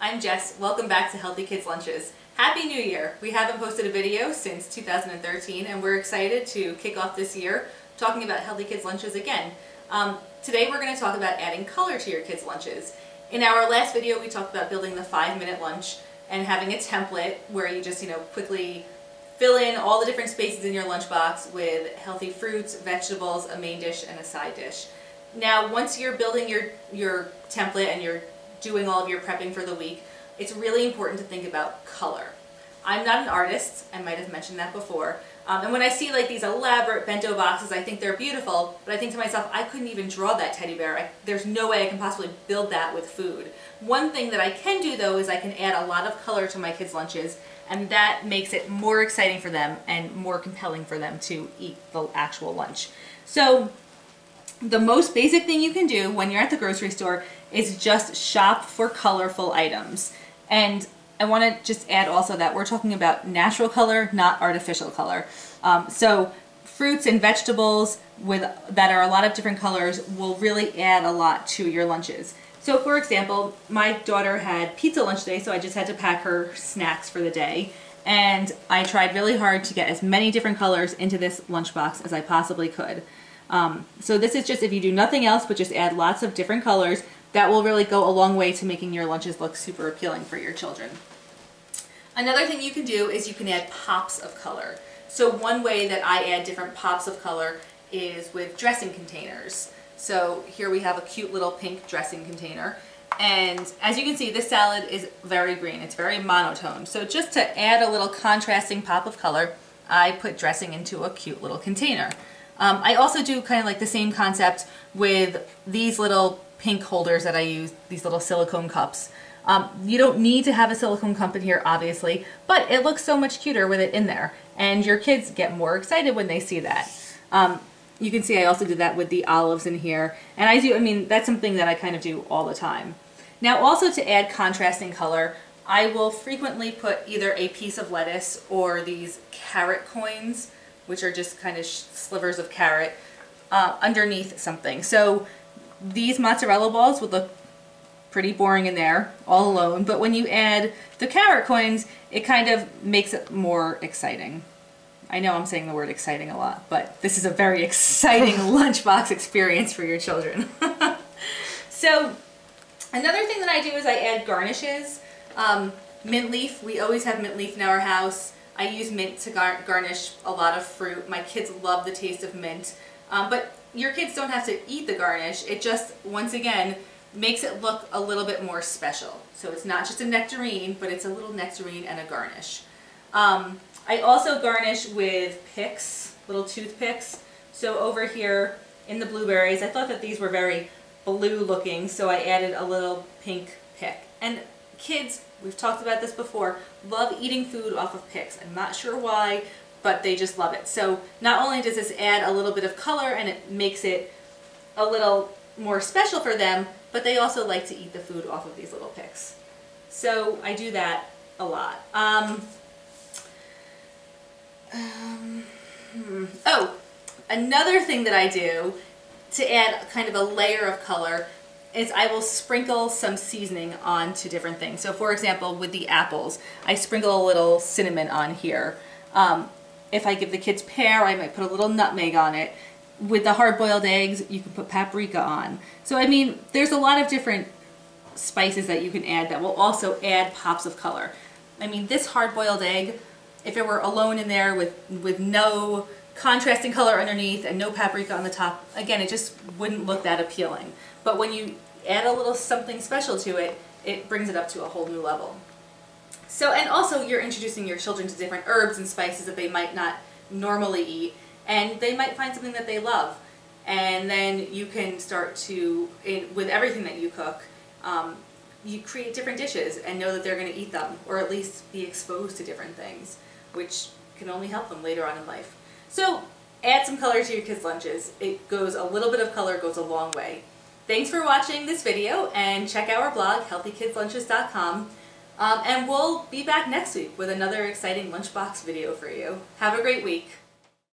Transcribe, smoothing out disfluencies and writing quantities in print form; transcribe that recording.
I'm Jess. Welcome back to Healthy Kids Lunches. Happy New Year! We haven't posted a video since 2013 and we're excited to kick off this year talking about Healthy Kids Lunches again. Today we're going to talk about adding color to your kids' lunches. In our last video we talked about building the 5-minute lunch and having a template where you just quickly fill in all the different spaces in your lunchbox with healthy fruits, vegetables, a main dish, and a side dish. Now once you're building your template and you're doing all of your prepping for the week, it's really important to think about color. I'm not an artist, I might have mentioned that before, and when I see like these elaborate bento boxes I think they're beautiful, but I think to myself I couldn't even draw that teddy bear. There's no way I can possibly build that with food. One thing that I can do though is I can add a lot of color to my kids' lunches, and that makes it more exciting for them and more compelling for them to eat the actual lunch. So the most basic thing you can do when you're at the grocery store is just shop for colorful items. And I want to just add also that we're talking about natural color, not artificial color. So fruits and vegetables that are a lot of different colors will really add a lot to your lunches. So for example, my daughter had pizza lunch today, so I just had to pack her snacks for the day. And I tried really hard to get as many different colors into this lunchbox as I possibly could. So this is just, if you do nothing else but just add lots of different colors, that will really go a long way to making your lunches look super appealing for your children. Another thing you can do is you can add pops of color. So one way that I add different pops of color is with dressing containers. So here we have a cute little pink dressing container. And as you can see, this salad is very green. It's very monotone. So just to add a little contrasting pop of color, I put dressing into a cute little container. I also do kind of like the same concept with these little pink holders that I use, these little silicone cups. You don't need to have a silicone cup in here, obviously, but it looks so much cuter with it in there. And your kids get more excited when they see that. You can see I also did that with the olives in here. And that's something that I kind of do all the time. Now also to add contrasting color, I will frequently put either a piece of lettuce or these carrot coins, which are just kind of slivers of carrot, underneath something. So these mozzarella balls would look pretty boring in there all alone, but when you add the carrot coins, it kind of makes it more exciting. I know I'm saying the word exciting a lot, but this is a very exciting lunchbox experience for your children. So another thing that I do is I add garnishes. Mint leaf, we always have mint leaf in our house. I use mint to garnish a lot of fruit. My kids love the taste of mint, but your kids don't have to eat the garnish. It just, once again, makes it look a little bit more special. So it's not just a nectarine, but it's a little nectarine and a garnish. I also garnish with picks, little toothpicks. So over here in the blueberries, I thought that these were very blue looking, so I added a little pink pick. And kids, we've talked about this before, love eating food off of picks. I'm not sure why, but they just love it. So not only does this add a little bit of color and it makes it a little more special for them, but they also like to eat the food off of these little picks. So I do that a lot. Oh, another thing that I do to add kind of a layer of color is I will sprinkle some seasoning onto different things. So for example, with the apples, I sprinkle a little cinnamon on here. If I give the kids pear, I might put a little nutmeg on it. With the hard-boiled eggs, you can put paprika on. So I mean, there's a lot of different spices that you can add that will also add pops of color. I mean, this hard-boiled egg, if it were alone in there with no contrasting color underneath and no paprika on the top, again, it just wouldn't look that appealing. But when you add a little something special to it, it brings it up to a whole new level. So, and also you're introducing your children to different herbs and spices that they might not normally eat, and they might find something that they love. And then you can start to, with everything that you cook, you create different dishes and know that they're going to eat them, or at least be exposed to different things, which can only help them later on in life. So add some color to your kids' lunches. A little bit of color goes a long way. Thanks for watching this video, and check our blog, healthykidzlunches.com. And we'll be back next week with another exciting lunchbox video for you. Have a great week.